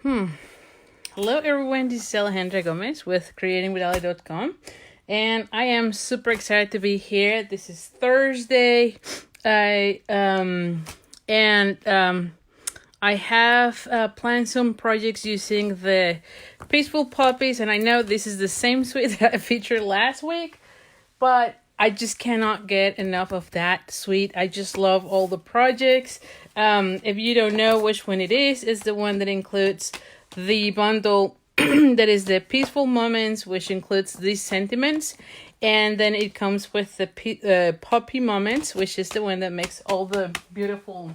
Hello everyone, this is Alejandra Gomez with creatingwithale.com, and I am super excited to be here. This is Thursday. I have planned some projects using the Peaceful Poppies, and I know this is the same suite that I featured last week, but I just cannot get enough of that suite. I just love all the projects. If you don't know which one it is, it's the one that includes the bundle that is the Peaceful Moments, which includes these sentiments. And then it comes with the Poppy Moments, which is the one that makes all the beautiful,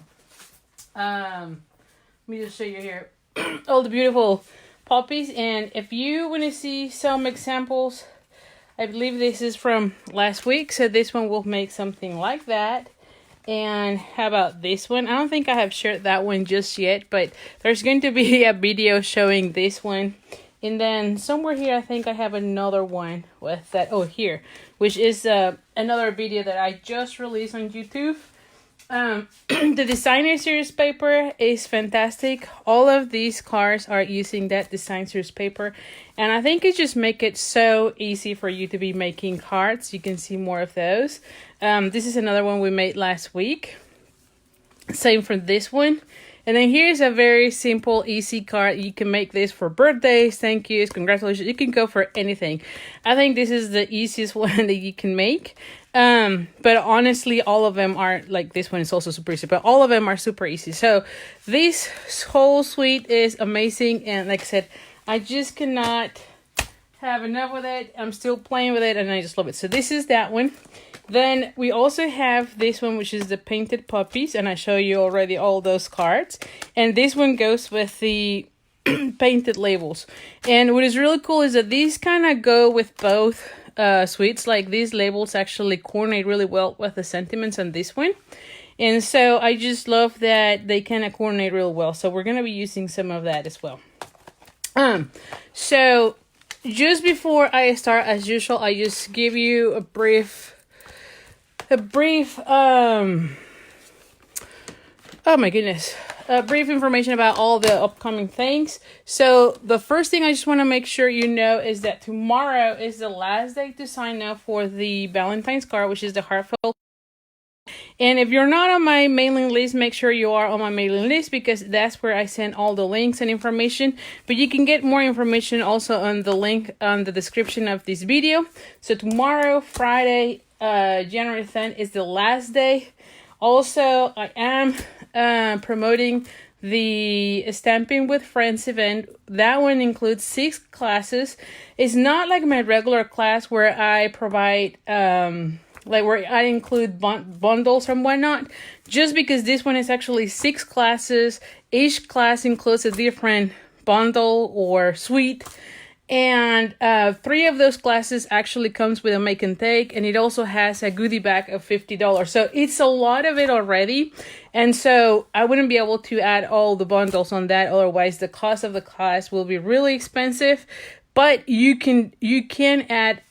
let me just show you here, all the beautiful poppies. And if you want to see some examples, I believe this is from last week, so this one will make something like that. And how about this one? I don't think I have shared that one just yet, but there's going to be a video showing this one. And then somewhere here, I think I have another one with that. Oh, here, which is another video that I just released on YouTube. The designer series paper is fantastic. All of these cards are using that design series paper, and I think it just make it so easy for you to be making cards. You can see more of those. This is another one we made last week. Same for this one. And then here's a very simple, easy card. You can make this for birthdays, thank yous, congratulations. You can go for anything. I think this is the easiest one that you can make. But honestly, all of them are, like this one is also super easy, but all of them are super easy. So this whole suite is amazing. And like I said, I just cannot have enough with it. I'm still playing with it and I just love it. So this is that one. Then we also have this one, which is the painted poppies, and I show you already all those cards. And this one goes with the painted labels. And what is really cool is that these kind of go with both suites. Like these labels actually coordinate really well with the sentiments on this one. And so I just love that they kind of coordinate real well. So we're going to be using some of that as well. So just before I start, as usual, I just give you a brief oh my goodness, brief information about all the upcoming things. So the first thing I just want to make sure you know is that tomorrow is the last day to sign up for the Valentine's card, which is the heartfelt. And if you're not on my mailing list, make sure you are on my mailing list, because that's where I send all the links and information. But you can get more information also on the link on the description of this video. So tomorrow, Friday, January 10th is the last day. Also, I am promoting the Stamping with Friends event. That one includes 6 classes. It's not like my regular class where I provide like where I include bundles and whatnot, just because this one is actually 6 classes. Each class includes a different bundle or suite. And 3 of those classes actually comes with a make and take, and it also has a goodie bag of $50. So it's a lot of it already. And so I wouldn't be able to add all the bundles on that. Otherwise, the cost of the class will be really expensive. But you can add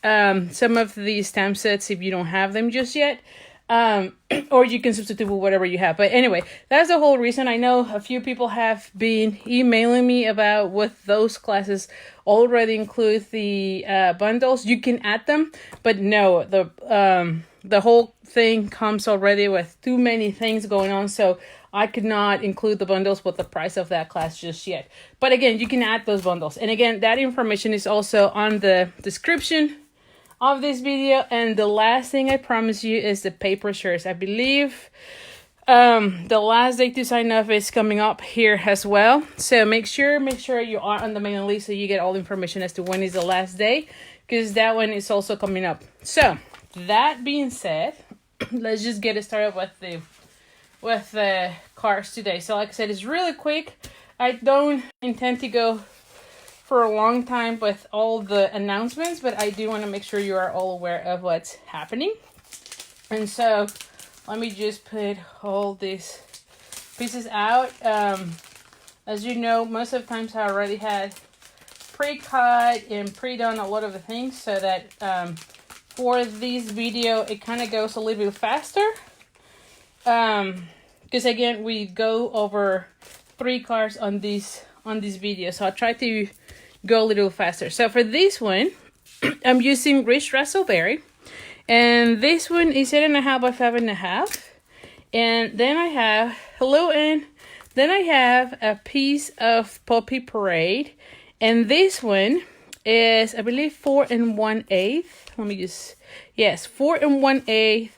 some of the stamp sets if you don't have them just yet. Or you can substitute with whatever you have. But anyway, that's the whole reason. I know a few people have been emailing me about what those classes already include the bundles. You can add them, but no, the whole thing comes already with too many things going on. So I could not include the bundles with the price of that class just yet. But again, you can add those bundles. And again, that information is also on the description of this video. And the last thing I promise you is the paper shirts. I believe the last day to sign up is coming up here as well. So make sure you are on the mailing list so you get all the information as to when is the last day, because that one is also coming up. So that being said, let's just get it started with the cards today. So like I said, it's really quick. I don't intend to go for a long time with all the announcements, but I do want to make sure you are all aware of what's happening. And so let me just put all these pieces out. As you know, most of the times I already had pre-cut and pre-done a lot of the things, so that for this video it kind of goes a little bit faster. Because again, we go over 3 cards on this on this video, so I'll try to go a little faster. So for this one, I'm using Rich Raspberry, and this one is 8.5 by 5.5. And then I have then I have a piece of Poppy Parade, and this one is, I believe, 4 1/8. Let me just, yes, 4 1/8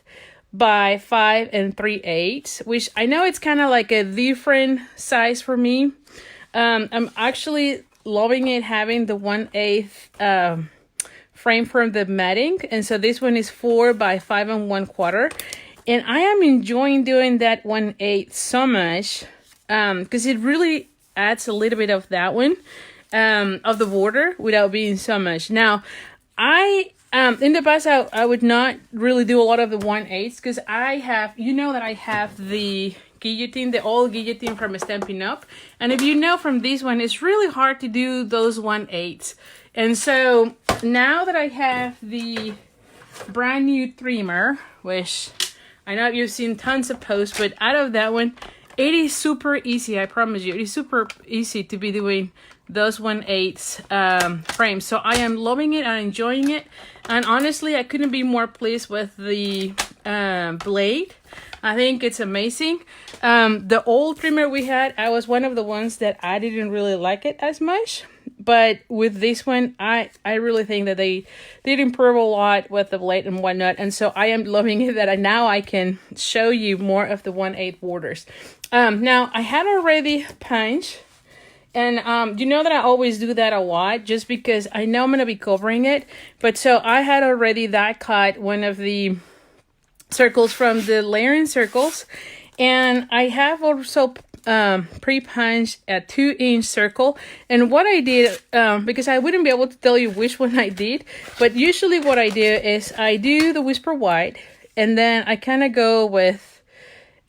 by 5 3/8, which I know it's kind of like a different size for me. I'm actually loving it having the 1/8 frame from the matting, and so this one is 4 by 5 1/4, and I am enjoying doing that 1/8 so much because it really adds a little bit of that one of the border without being so much. Now, I in the past I would not really do a lot of the 1/8 because I have, you know, that I have the guillotine, the old guillotine from Stampin Up, and if you know from this one, it's really hard to do those 1/8. And so now that I have the brand new trimmer, which I know you've seen tons of posts, but out of that one, it is super easy. I promise you, it is super easy to be doing those 1/8 frames. So I am loving it and enjoying it. And honestly, I couldn't be more pleased with the blade. I think it's amazing. The old trimmer we had, I was one of the ones that I didn't really like it as much. But with this one, I really think that they did improve a lot with the blade and whatnot. And so I am loving it that now I can show you more of the 1/8 borders. Now, I had already punched. And you know that I always do that a lot just because I know I'm going to be covering it. But so I had already that cut one of the circles from the layering circles. And I have also pre-punched a 2-inch circle. And what I did, because I wouldn't be able to tell you which one I did, but usually what I do is I do the Whisper White, and then I kind of go with,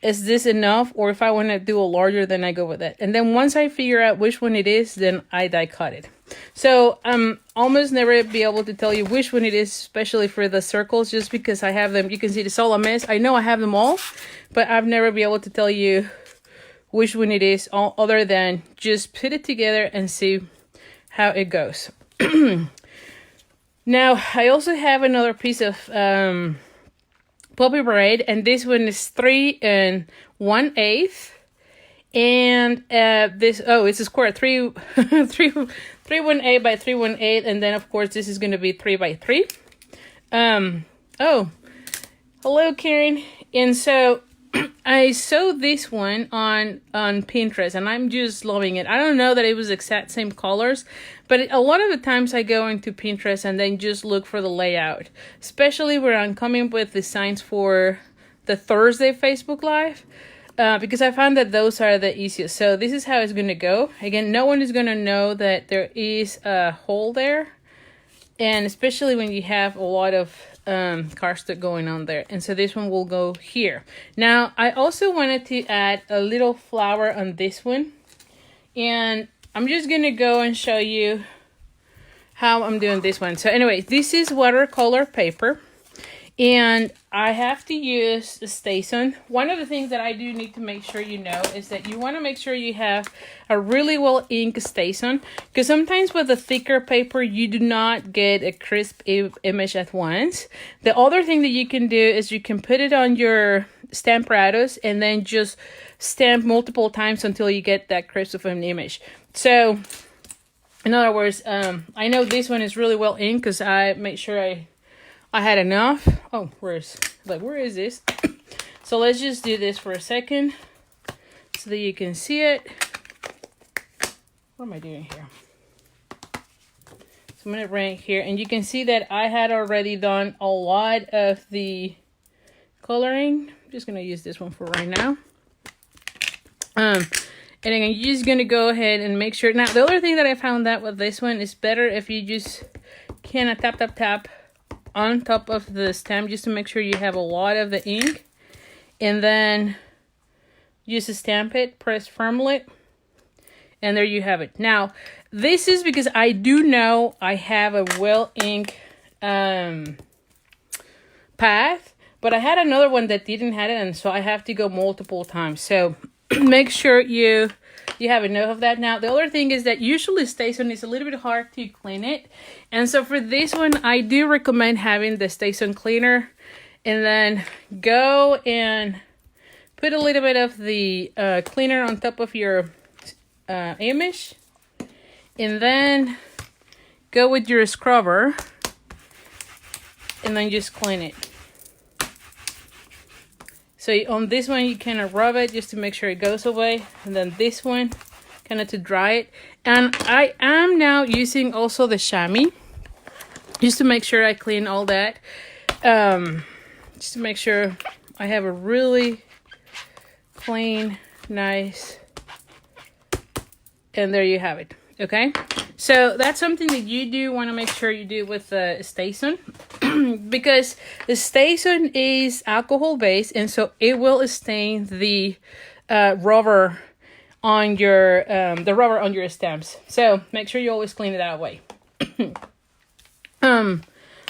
is this enough? Or if I want to do a larger, then I go with it. And then once I figure out which one it is, then I die cut it. So I'm almost never be able to tell you which one it is, especially for the circles, just because I have them. You can see it's all a mess. I know I have them all, but I've never be able to tell you which one it is, all other than just put it together and see how it goes. Now, I also have another piece of Poppy Parade, and this one is 3 1/8. And this, it's a square, 3 1/8 by 3 1/8, and then of course this is going to be 3 by 3. Oh, hello Karen. And so I saw this one on Pinterest, and I'm just loving it. I don't know that it was exact same colors, but a lot of the times I go into Pinterest and then just look for the layout, especially where I'm coming up with designs for the Thursday Facebook Live, because I found that those are the easiest. So this is how it's going to go. Again, no one is going to know that there is a hole there, and especially when you have a lot of cardstock going on there. And so this one will go here. Now, I also wanted to add a little flower on this one, and I'm just gonna go and show you how I'm doing this one. So anyway, this is watercolor paper, and I have to use a Station. One of the things that I do need to make sure you know is that you want to make sure you have a really well inked Station, because sometimes with the thicker paper you do not get a crisp image at once. The other thing that you can do is you can put it on your stamparatus and then just stamp multiple times until you get that crisp of an image. So in other words, I know this one is really well inked because I made sure I had enough. Oh, where is this? So let's just do this for a second so that you can see it. What am I doing here? So I'm going to bring it here, and you can see that I had already done a lot of the coloring. I'm just going to use this one for right now. And again, you're just going to go ahead and make sure. Now, the other thing that I found out with this one is better if you just kind of tap on top of the stamp, just to make sure you have a lot of the ink, and then just stamp it, press firmly, and there you have it. Now, this is because I do know I have a well ink path, but I had another one that didn't have it, and so I have to go multiple times. So make sure you you have enough of that. Now, the other thing is that usually Station is a little bit hard to clean it. And so for this one, I do recommend having the Station cleaner. And then go and put a little bit of the cleaner on top of your image. And then go with your scrubber. And then just clean it. So on this one, you kind of rub it just to make sure it goes away. And then this one, kind of to dry it. And I am now using also the chamois, just to make sure I clean all that. Just to make sure I have a really clean, nice. And there you have it. Okay. So that's something that you do want to make sure you do with the Station. Because the Station is alcohol based, and so it will stain the rubber on your stamps. So make sure you always clean it that way. All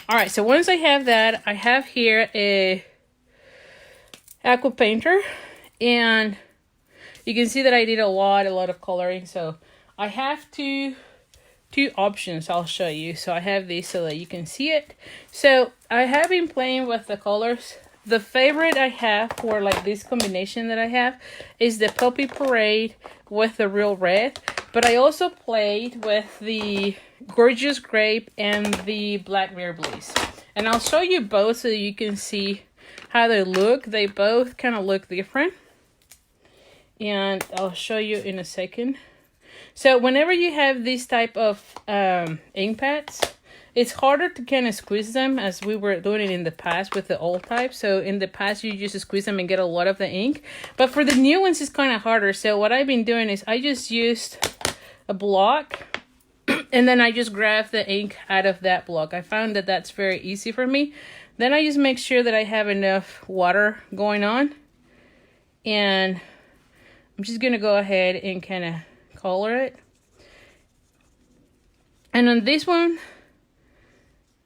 right, so once I have that, I have here a aqua painter, and you can see that I did a lot of coloring. So I have two options I'll show you. So I have these so that you can see it. So I have been playing with the colors. The favorite I have for like this combination that I have is the Poppy Parade with the Real Red. But I also played with the Gorgeous Grape and the Blackberry Blaze. And I'll show you both so you can see how they look. They both kind of look different. And I'll show you in a second. So whenever you have this type of ink pads, it's harder to kind of squeeze them as we were doing it in the past with the old type. So in the past, you just squeeze them and get a lot of the ink. But for the new ones, it's kind of harder. So what I've been doing is I just used a block and then I just grab the ink out of that block. I found that that's very easy for me. Then I just make sure that I have enough water going on. And I'm just going to go ahead and kind of color it. And on this one,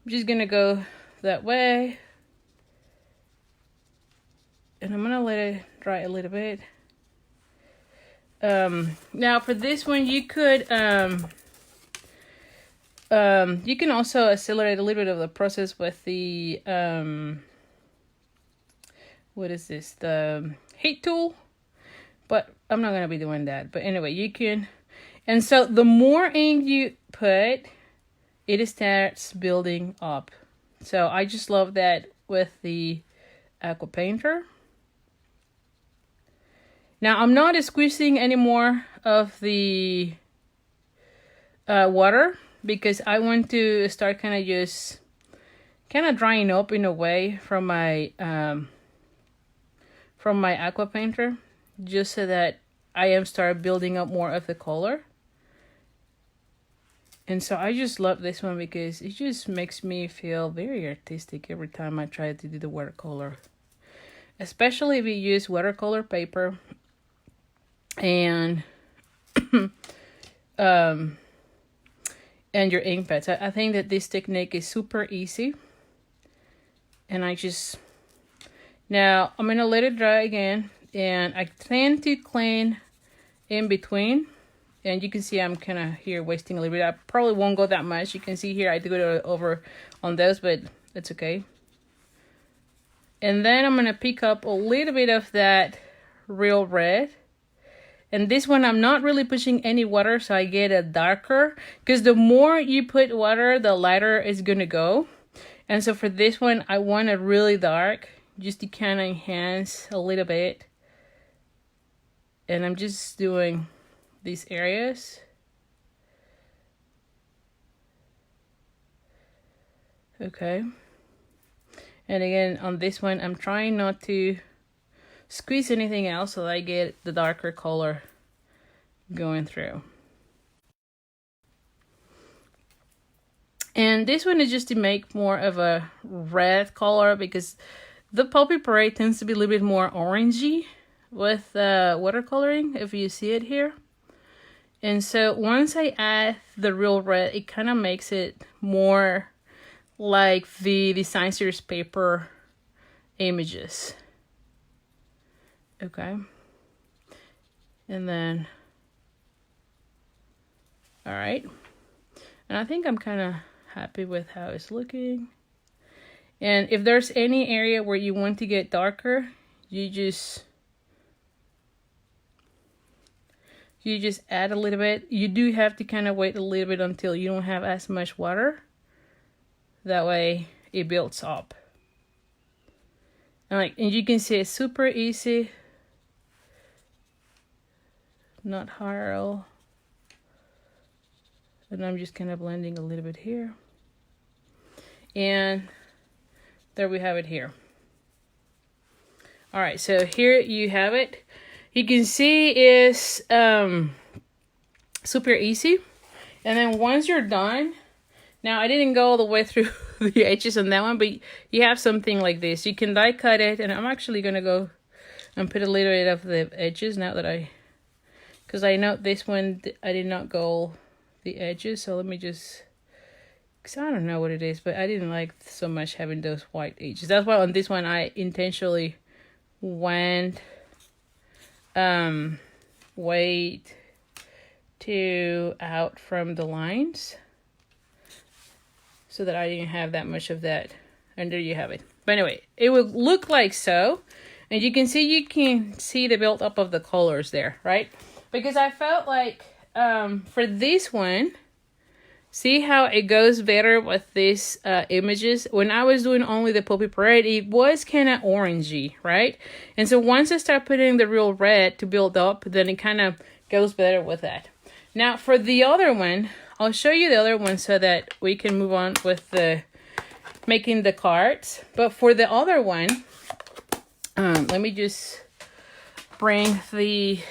I'm just gonna go that way, and I'm gonna let it dry a little bit. Now for this one, you could you can also accelerate a little bit of the process with the what is this, the heat tool, but I'm not gonna be doing that. But anyway, you can. And so the more ink you put, it starts building up. So I just love that with the aqua painter. Now I'm not squeezing any more of the water because I want to start kind of drying up in a way from my aqua painter, just so that I am start building up more of the color. And so I just love this one because it just makes me feel very artistic every time I try to do the watercolor. Especially if you use watercolor paper and and your ink pads. I think that this technique is super easy. And now I'm going to let it dry again. And I tend to clean in between. And you can see I'm kind of here wasting a little bit. I probably won't go that much. You can see here I do it over on those, but it's okay. And then I'm going to pick up a little bit of that Real Red. And this one, I'm not really pushing any water, so I get a darker. Because the more you put water, the lighter it's going to go. And so for this one, I want it really dark, just to kind of enhance a little bit. And I'm just doing these areas. Okay. And again, on this one, I'm trying not to squeeze anything else so that I get the darker color going through. And this one is just to make more of a red color because the Poppy Parade tends to be a little bit more orangey with watercoloring, if you see it here. And so once I add the Real Red, it kind of makes it more like the Design Series paper images. Okay. And then All right. And I think I'm kind of happy with how it's looking. And if there's any area where you want to get darker, you just add a little bit. You do have to kind of wait a little bit until you don't have as much water. That way it builds up. And you can see it's super easy. Not hard at all. And I'm just kind of blending a little bit here. And there we have it here. All right, so here you have it. You can see it's super easy. And then once you're done, now I didn't go all the way through the edges on that one, but you have something like this. You can die cut it, and I'm actually gonna go and put a little bit of the edges now that because I know this one I did not go the edges, so let me just, because I don't know what it is, but I didn't like so much having those white edges. That's why on this one I intentionally went way to out from the lines so that I didn't have that much of that. And there you have it. But anyway, it would look like so. And you can see the build up of the colors there, right? Because I felt like for this one, see how it goes better with these images? When I was doing only the Poppy Parade, it was kind of orangey, right? And so once I start putting the real red to build up, then it kind of goes better with that. Now for the other one, I'll show you the other one so that we can move on with the making the cards. But for the other one, let me just bring the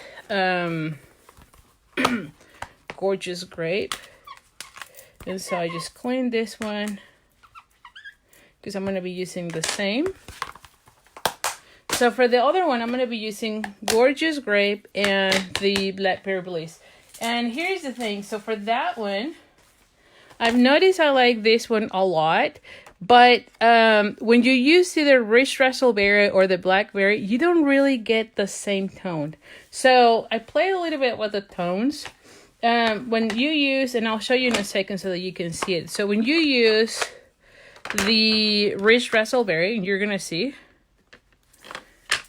Gorgeous Grape. And so I just cleaned this one because I'm going to be using the same. So for the other one, I'm going to be using Gorgeous Grape and the Blackberry Blaze. And here's the thing. So for that one, I've noticed I like this one a lot. But when you use either Rich Raspberry or the Blackberry, you don't really get the same tone. So I played a little bit with the tones. When you use, and I'll show you in a second so that you can see it. So when you use the Rich Raspberry, you're going to see,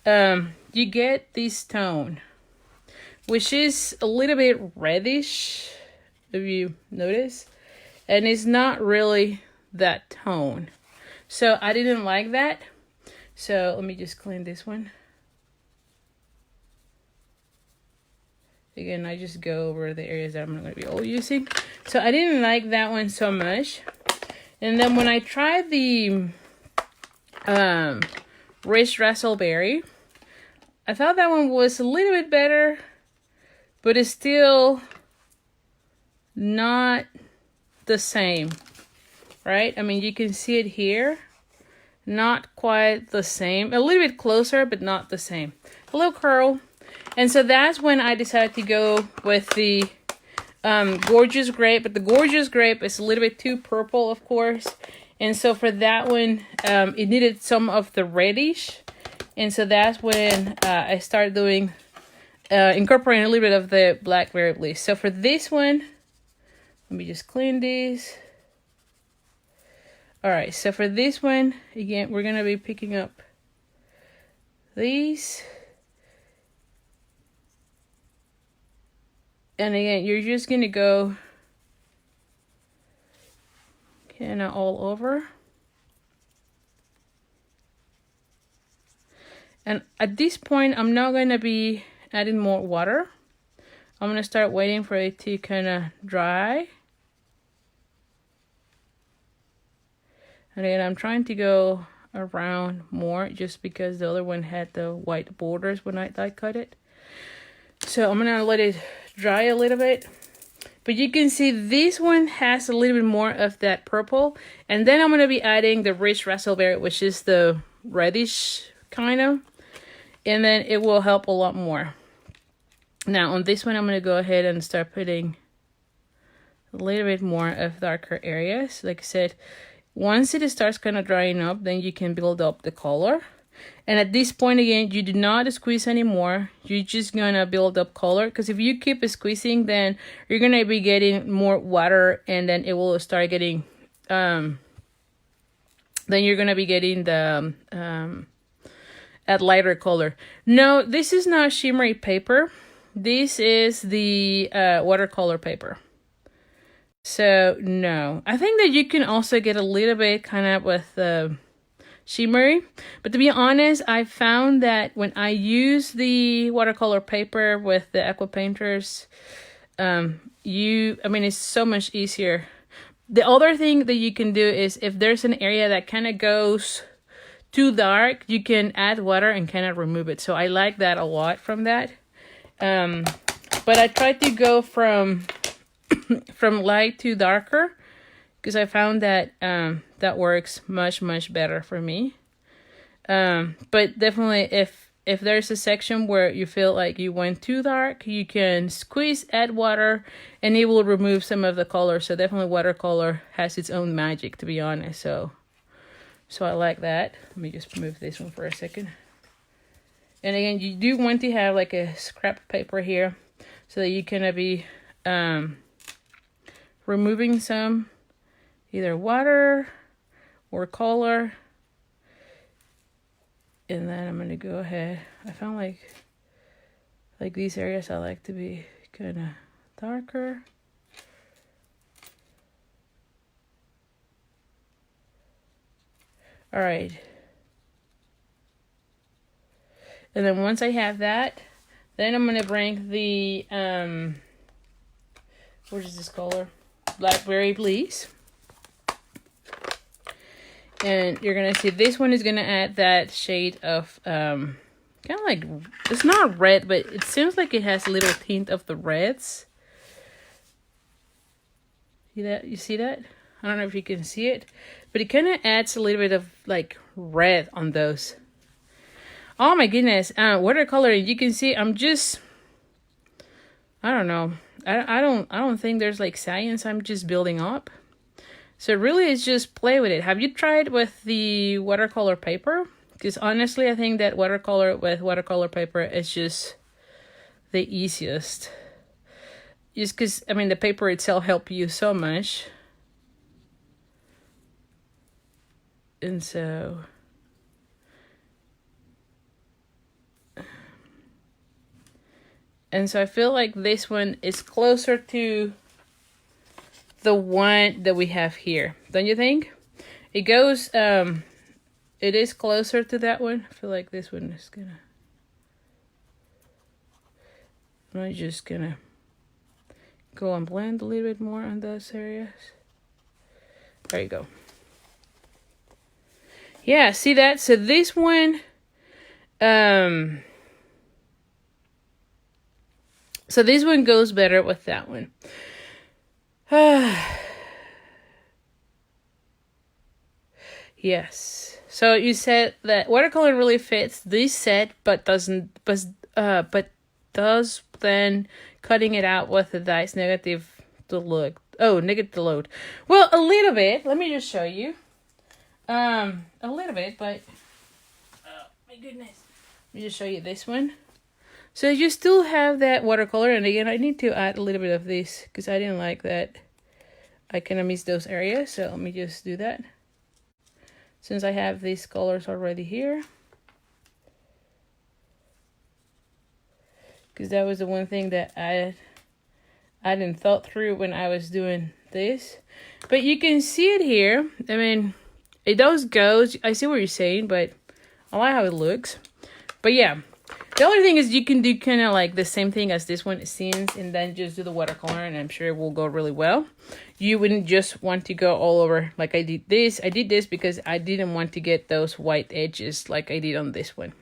you get this tone, which is a little bit reddish, if you notice. And it's not really that tone. So I didn't like that. So let me just clean this one. Again, I just go over the areas that I'm not going to be all using. So I didn't like that one so much. And then when I tried the Rich Raspberry, I thought that one was a little bit better, but it's still not the same, right? I mean, you can see it here. Not quite the same. A little bit closer, but not the same. A little curl. And so that's when I decided to go with the Gorgeous Grape. But the Gorgeous Grape is a little bit too purple, of course. And so for that one, it needed some of the reddish. And so that's when I started doing, incorporating a little bit of the Blackberry Blaze. So for this one, let me just clean these. All right, so for this one, again, we're going to be picking up these. And again, you're just going to go kind of all over. And at this point, I'm not going to be adding more water. I'm going to start waiting for it to kind of dry. And again, I'm trying to go around more just because the other one had the white borders when I die cut it. So I'm going to let it dry a little bit. But you can see this one has a little bit more of that purple. And then I'm going to be adding the Rich Raspberry, which is the reddish kind of. And then it will help a lot more. Now on this one, I'm going to go ahead and start putting a little bit more of darker areas. Like I said, once it starts kind of drying up, then you can build up the color. And at this point, again, you do not squeeze anymore. You're just gonna build up color, because if you keep squeezing, then you're gonna be getting more water, and then it will start getting then you're gonna be getting the at lighter color. No, this is not shimmery paper. This is the watercolor paper. So no, I think that you can also get a little bit kind of with shimmery, but to be honest, I found that when I use the watercolor paper with the aqua painters, it's so much easier. The other thing that you can do is if there's an area that kind of goes too dark, you can add water and kind of remove it. So I like that a lot from that. But I tried to go from light to darker, because I found that that works much better for me. But definitely if there's a section where you feel like you went too dark, you can squeeze, add water, and it will remove some of the color. So definitely watercolor has its own magic, to be honest. So I like that. Let me just move this one for a second. And again, you do want to have like a scrap paper here so that you can be removing some either water or color. And then I'm going to go ahead. I found like these areas I like to be kind of darker. All right. And then once I have that, then I'm going to bring the, what is this color? Blackberry Blaze. And you're going to see this one is going to add that shade of, kind of like, it's not red, but it seems like it has a little tint of the reds. You see that? I don't know if you can see it, but it kind of adds a little bit of like red on those. Oh my goodness. Watercoloring, you can see I'm just, I don't know. I don't think there's like science. I'm just building up. So really it's just play with it. Have you tried with the watercolor paper? Because honestly, I think that watercolor with watercolor paper is just the easiest. Just because, I mean, the paper itself helps you so much. And so... I feel like this one is closer to the one that we have here. Don't you think? It goes, it is closer to that one. I feel like this one is gonna... I'm just gonna go and blend a little bit more on those areas. There you go. Yeah, see that? So this one, so this one goes better with that one. Yes. So you said that watercolor really fits this set, but does then cutting it out with the dice negative the look. Oh, negative the load. Well, a little bit. Let me just show you. A little bit, but oh my goodness. Let me just show you this one. So you still have that watercolor, and again, I need to add a little bit of this because I didn't like that. I kind of missed those areas, so let me just do that. Since I have these colors already here. Because that was the one thing that I didn't thought through when I was doing this. But you can see it here. I mean, it does go. I see what you're saying, but I like how it looks. But yeah. The only thing is you can do kind of like the same thing as this one, scenes, and then just do the watercolor, and I'm sure it will go really well. You wouldn't just want to go all over like I did this. I did this because I didn't want to get those white edges like I did on this one.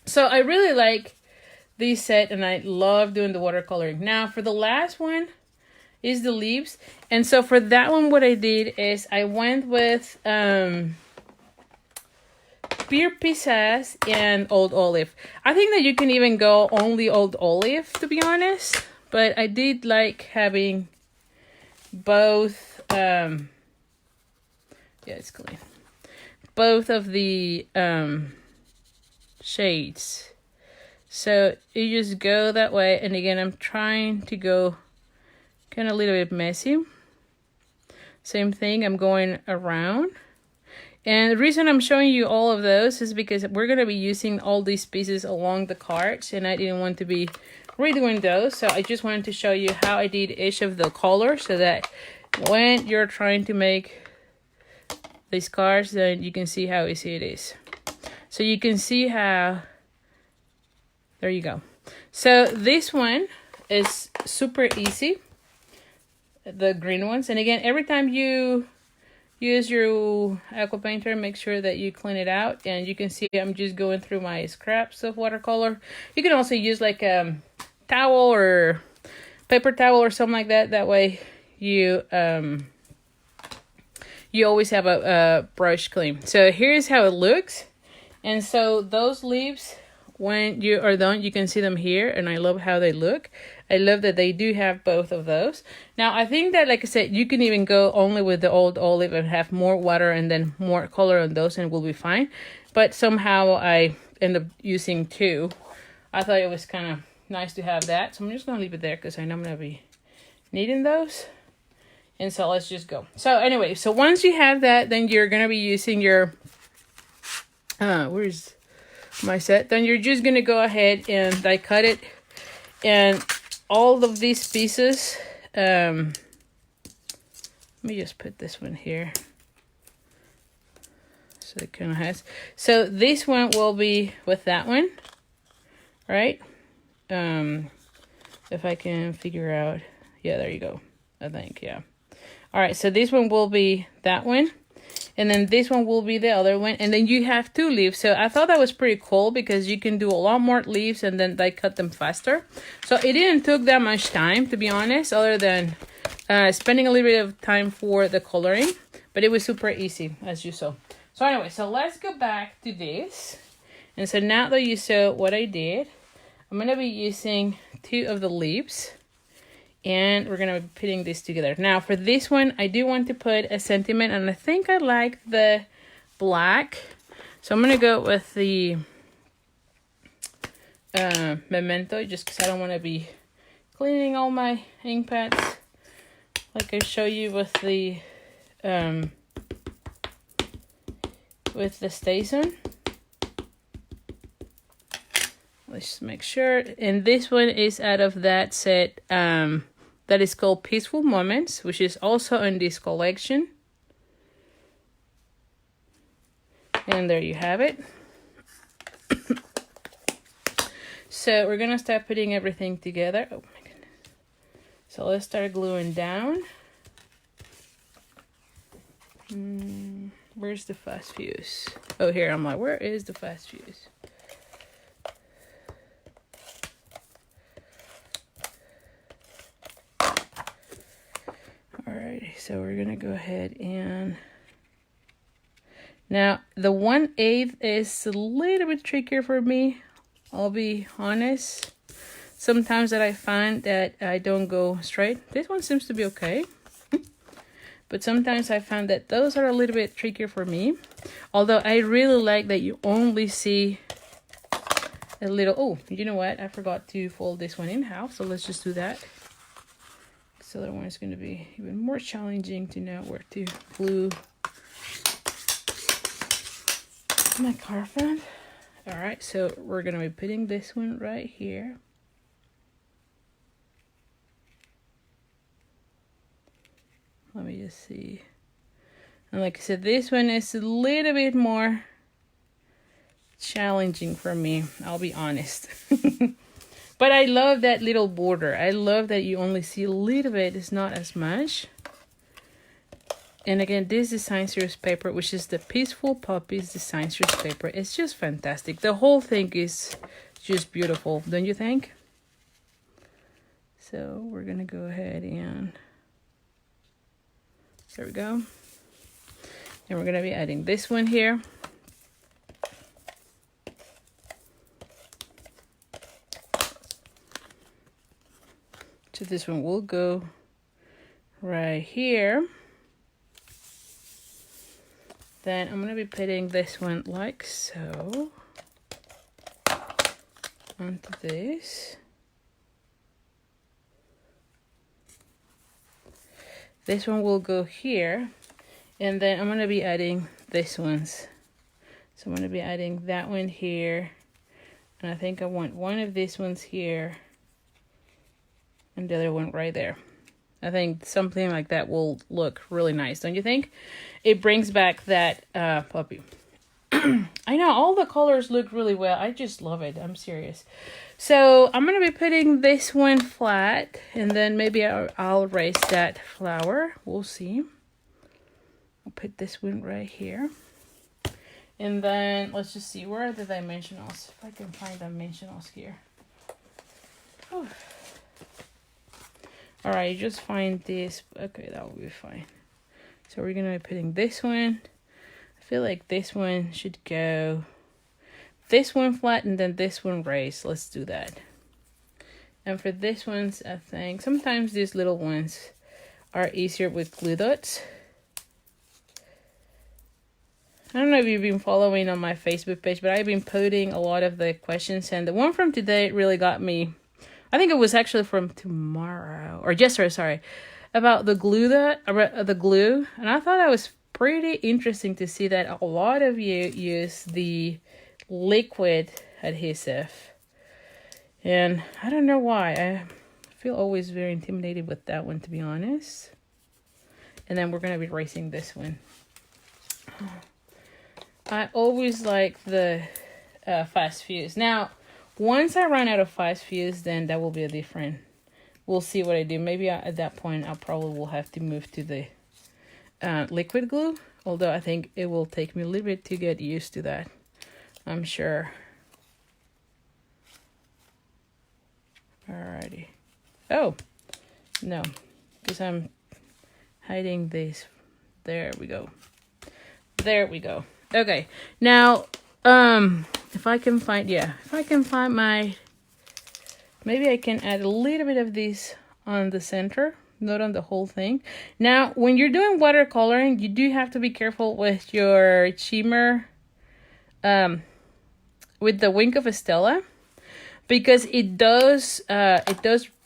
So I really like this set, and I love doing the watercoloring. Now for the last one is the leaves. And so for that one, what I did is I went with... Pure Pizzazz and Old Olive. I think that you can even go only Old Olive, to be honest. But I did like having both, yeah, it's clean. Both of the shades. So you just go that way, and again, I'm trying to go kind of a little bit messy. Same thing, I'm going around. And the reason I'm showing you all of those is because we're going to be using all these pieces along the cards, and I didn't want to be redoing those. So I just wanted to show you how I did each of the colors, so that when you're trying to make these cards, then you can see how easy it is. So you can see how, there you go. So this one is super easy, the green ones. And again, every time you use your aqua painter, make sure that you clean it out. And you can see I'm just going through my scraps of watercolor. You can also use like a towel or paper towel or something like that. That way you always have a brush clean. So here's how it looks. And so those leaves, when you are done, you can see them here, and I love how they look. I love that they do have both of those. Now, I think that, like I said, you can even go only with the old olive and have more water and then more color on those, and it will be fine. But somehow I end up using two. I thought it was kind of nice to have that. So I'm just going to leave it there because I know I'm going to be needing those. And so let's just go. So anyway, so once you have that, then you're going to be using your, where's my set? Then you're just going to go ahead and die cut it. And all of these pieces, let me just put this one here. So it kind of has, so this one will be with that one, right? If I can figure out, yeah, there you go. I think, yeah. All right, so this one will be that one, and then this one will be the other one, and then you have two leaves. So I thought that was pretty cool because you can do a lot more leaves and then die cut them faster. So it didn't took that much time, to be honest, other than spending a little bit of time for the coloring, but it was super easy, as you saw. So anyway, so let's go back to this. And so now that you saw what I did, I'm going to be using two of the leaves. And we're going to be putting this together. Now, for this one, I do want to put a sentiment. And I think I like the black. So I'm going to go with the memento. Just because I don't want to be cleaning all my ink pads. Like I show you with the Stason. Let's just make sure. And this one is out of that set that is called Peaceful Moments, which is also in this collection. And there you have it. So we're going to start putting everything together. Oh my goodness. So let's start gluing down. Where's the fast fuse? Oh, here. I'm like, where is the fast fuse? Alrighty, so we're gonna go ahead and now the 1/8 is a little bit trickier for me. I'll be honest. Sometimes that I find that I don't go straight. This one seems to be okay. But sometimes I find that those are a little bit trickier for me. Although I really like that you only see a little, oh, you know what? I forgot to fold this one in half. So let's just do that. So that one is going to be even more challenging to know where to glue my cardboard. All right, so we're going to be putting this one right here. Let me just see. And like I said, this one is a little bit more challenging for me, I'll be honest. But I love that little border. I love that you only see a little bit. It's not as much. And again, this design series paper, which is the Peaceful Poppies design series paper, it's just fantastic. The whole thing is just beautiful, don't you think? So we're going to go ahead and there we go. And we're going to be adding this one here. So this one will go right here. Then I'm going to be putting this one like so. onto this. This one will go here, and then I'm going to be adding this ones. So I'm going to be adding that one here, and I think I want one of these ones here, and the other one right there. I think something like that will look really nice, don't you think? It brings back that puppy. I know, all the colors look really well. I just love it. I'm serious. So I'm going to be putting this one flat, and then maybe I'll raise that flower. We'll see. I'll put this one right here. And then let's just see, where are the dimensionals? If I can find dimensionals here. Whew. All right, just find this. Okay, that will be fine. So we're going to be putting this one. I feel like this one should go this one flat and then this one raised. Let's do that. And for this ones, I think sometimes these little ones are easier with glue dots. I don't know if you've been following on my Facebook page, but I've been putting a lot of the questions, and the one from today really got me. I think it was actually from tomorrow or yesterday, sorry, about the glue and I thought that was pretty interesting to see that a lot of you use the liquid adhesive, and I don't know why. I feel always very intimidated with that one, to be honest. And then we're going to be erasing this one. I always like the fast fuse. Now, once I run out of fast fuse, then that will be a different. We'll see what I do. Maybe at that point, I probably will have to move to the liquid glue. Although I think it will take me a little bit to get used to that. I'm sure. Alrighty. Oh, no, because I'm hiding this. There we go. There we go. Okay, now, if I can find my, maybe I can add a little bit of this on the center, not on the whole thing. Now, when you're doing watercoloring, you do have to be careful with your shimmer, with the Wink of a Stella, because it does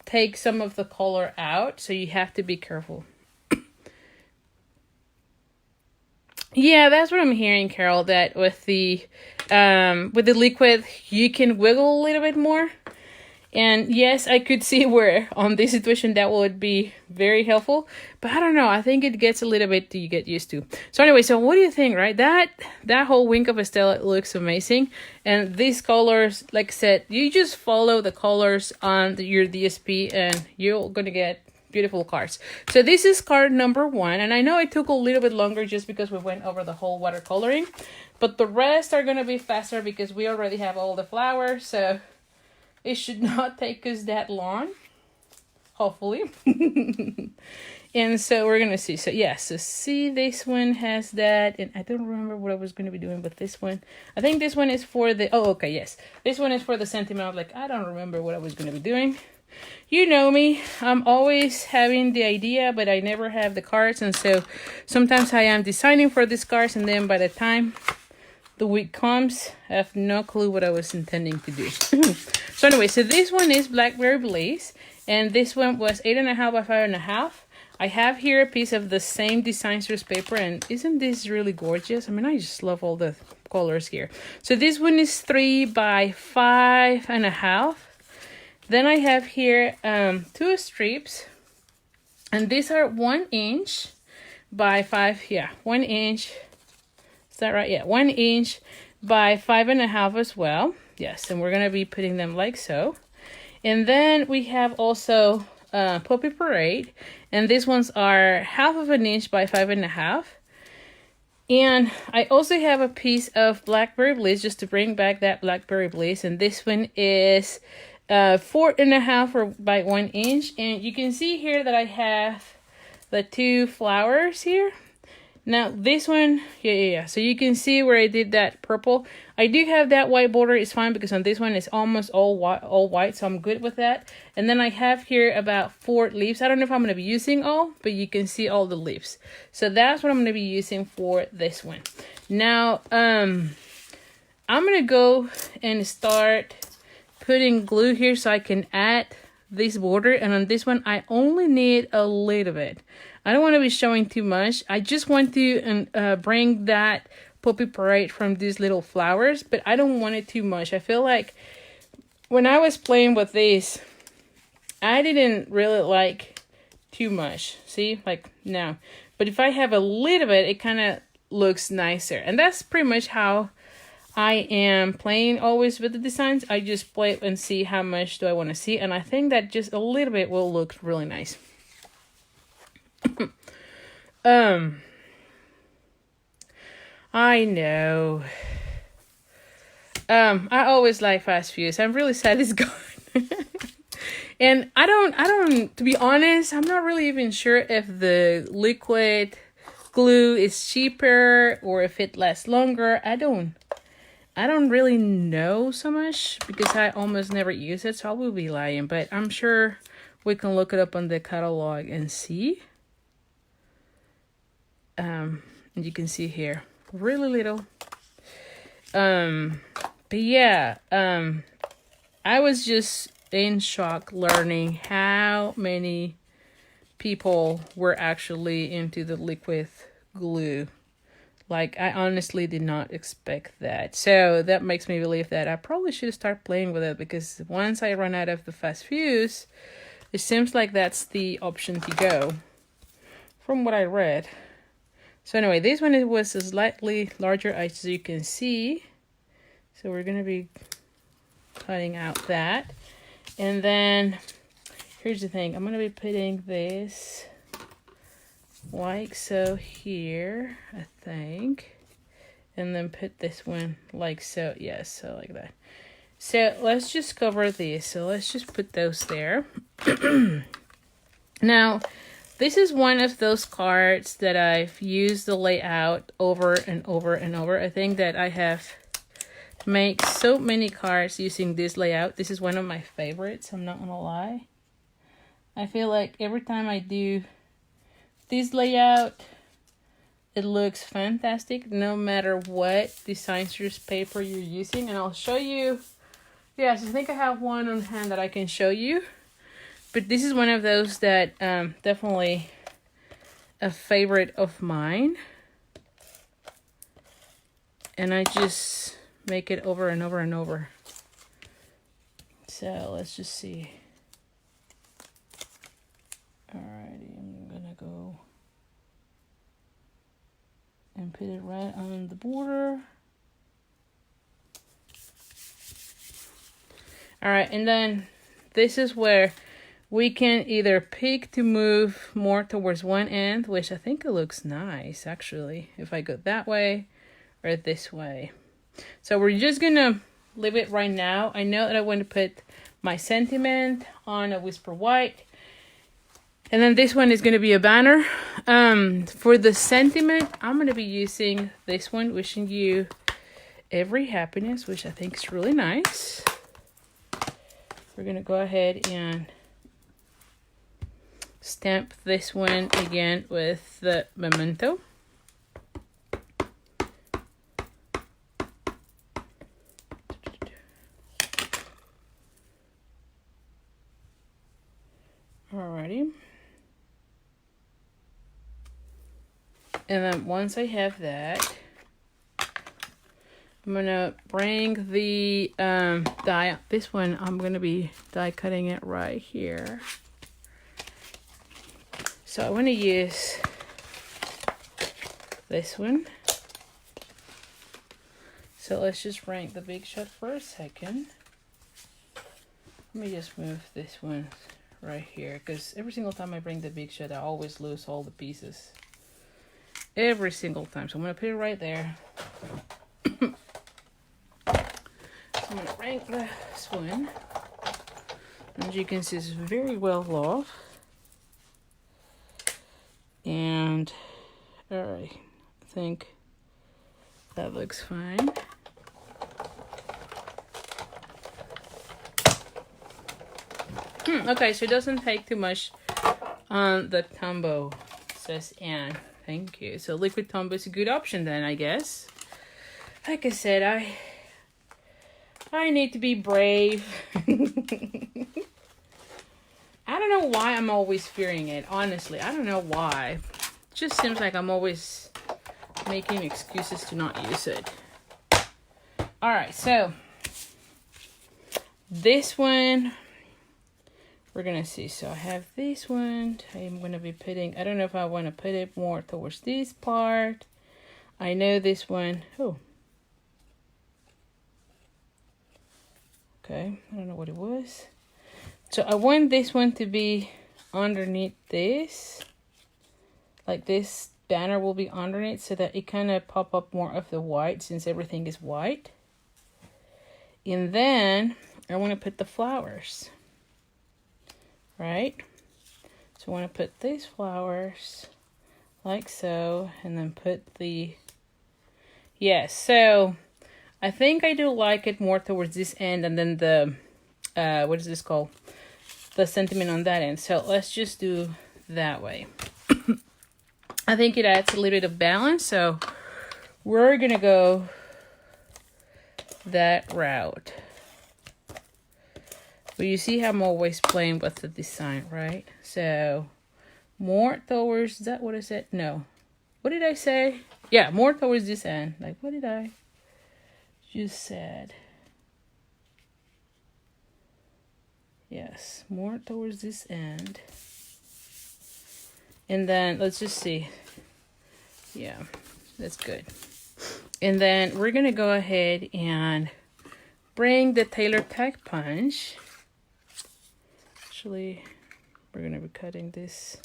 take some of the color out, so you have to be careful. Yeah, that's what I'm hearing, Carol, that with the liquid, you can wiggle a little bit more. And yes, I could see where on this situation that would be very helpful. But I don't know, I think it gets a little bit to get used to. So anyway, so what do you think, right? That whole Wink of a Stella looks amazing. And these colors, like I said, you just follow the colors on your DSP and you're going to get beautiful cards. So this is card number 1, and I know it took a little bit longer just because we went over the whole watercoloring, but the rest are going to be faster because we already have all the flowers, so it should not take us that long, hopefully. And so we're going to see. So yeah, so see, this one has that, and I don't remember what I was going to be doing with this one. I think this one is for the, oh, okay, yes. This one is for the sentiment. Like, I don't remember what I was going to be doing. You know me, I'm always having the idea, but I never have the cards. And so sometimes I am designing for these cards, and then by the time the week comes, I have no clue what I was intending to do. So anyway, so this one is Blackberry Blaze, and this one was 8.5 by 5.5. I have here a piece of the same Design Series paper, and isn't this really gorgeous? I mean, I just love all the colors here. So this one is 3 by 5.5. Then I have here 2 strips, and these are 1 inch by 5, yeah, 1 inch. Is that right? Yeah, 1 inch by 5.5 as well. Yes, and we're going to be putting them like so. And then we have also Puppy Parade, and these ones are 1/2 inch by 5.5. And I also have a piece of Blackberry Blaze just to bring back that Blackberry Blaze, and this one is 4.5 by 1 inch, and you can see here that I have the 2 flowers here. Now this one, yeah. So you can see where I did that purple. I do have that white border. It's fine because on this one it's almost all white, so I'm good with that. And then I have here about 4 leaves. I don't know if I'm going to be using all, but you can see all the leaves. So that's what I'm going to be using for this one. Now I'm going to go and start putting glue here so I can add this border, and on this one I only need a little bit. I don't want to be showing too much. I just want to bring that poppy parade from these little flowers, but I don't want it too much. I feel like when I was playing with these, I didn't really like too much. See, like no. But if I have a little bit, it kind of looks nicer. And that's pretty much how I am playing always with the designs. I just play and see how much do I want to see. And I think that just a little bit will look really nice. I know. I always like fast fuse. I'm really sad it's gone. And I don't, to be honest, I'm not really even sure if the liquid glue is cheaper or if it lasts longer. I don't really know so much because I almost never use it, so I will be lying, but I'm sure we can look it up on the catalog and see. And you can see here, really little. But yeah, I was just in shock learning how many people were actually into the liquid glue. Like, I honestly did not expect that. So that makes me believe that I probably should start playing with it, because once I run out of the fast fuse, it seems like that's the option to go from what I read. So anyway, this one, it was slightly larger, as you can see. So we're going to be cutting out that. And then here's the thing. I'm going to be putting this like so here, I think. And then put this one like so. Yes, so like that. So let's just cover these. So let's just put those there. Now, this is one of those cards that I've used the layout over and over and over. I think that I have made so many cards using this layout. This is one of my favorites, I'm not gonna lie. I feel like every time I do this layout, it looks fantastic no matter what design series paper you're using. And I'll show you. Yes, I think I have one on hand that I can show you. But this is one of those that definitely a favorite of mine. And I just make it over and over and over. So let's just see. Alrighty, I'm gonna go and put it right on the border. Alright, and then this is where we can either pick to move more towards one end, which I think it looks nice actually, if I go that way or this way. So we're just gonna leave it right now. I know that I want to put my sentiment on a whisper white. And then this one is gonna be a banner. For the sentiment, I'm gonna be using this one, wishing you every happiness, which I think is really nice. We're gonna go ahead and stamp this one again with the memento. Alrighty. And then once I have that, I'm gonna bring the die. This one, I'm gonna be die cutting it right here. So I want to use this one. So let's just bring the big shot for a second. Let me just move this one right here, because every single time I bring the big shot, I always lose all the pieces. Every single time. So I'm gonna put it right there. So I'm gonna bring this one. As you can see, it's very well off. And alright, I think that looks fine. Okay, so it doesn't take too much on the Tombow, says Anne. Thank you. So liquid Tombow is a good option then, I guess. Like I said, I need to be brave. I don't know why I'm always fearing it. Honestly, I don't know why. It just seems like I'm always making excuses to not use it. All right, so this one, we're gonna see. So I have this one. I'm gonna be putting, I don't know if I want to put it more towards this part. I know this one. Oh. Okay, I don't know what it was. So I want this one to be underneath this. Like this banner will be underneath so that it kind of pop up more of the white since everything is white. And then I want to put the flowers. Right? So I want to put these flowers like so, and then put the, yes, so I think I do like it more towards this end, and then the, what is this called? The sentiment on that end. So let's just do that way. I think it adds a little bit of balance, so we're gonna go that route. But you see how I'm always playing with the design, right? So more towards, is that what I said? No. What did I say? Yeah, more towards this end. Like, what did I just said? Yes, more towards this end. And then let's just see. Yeah, that's good. And then we're gonna go ahead and bring the Tailor Tag Punch. Actually, we're gonna be cutting this.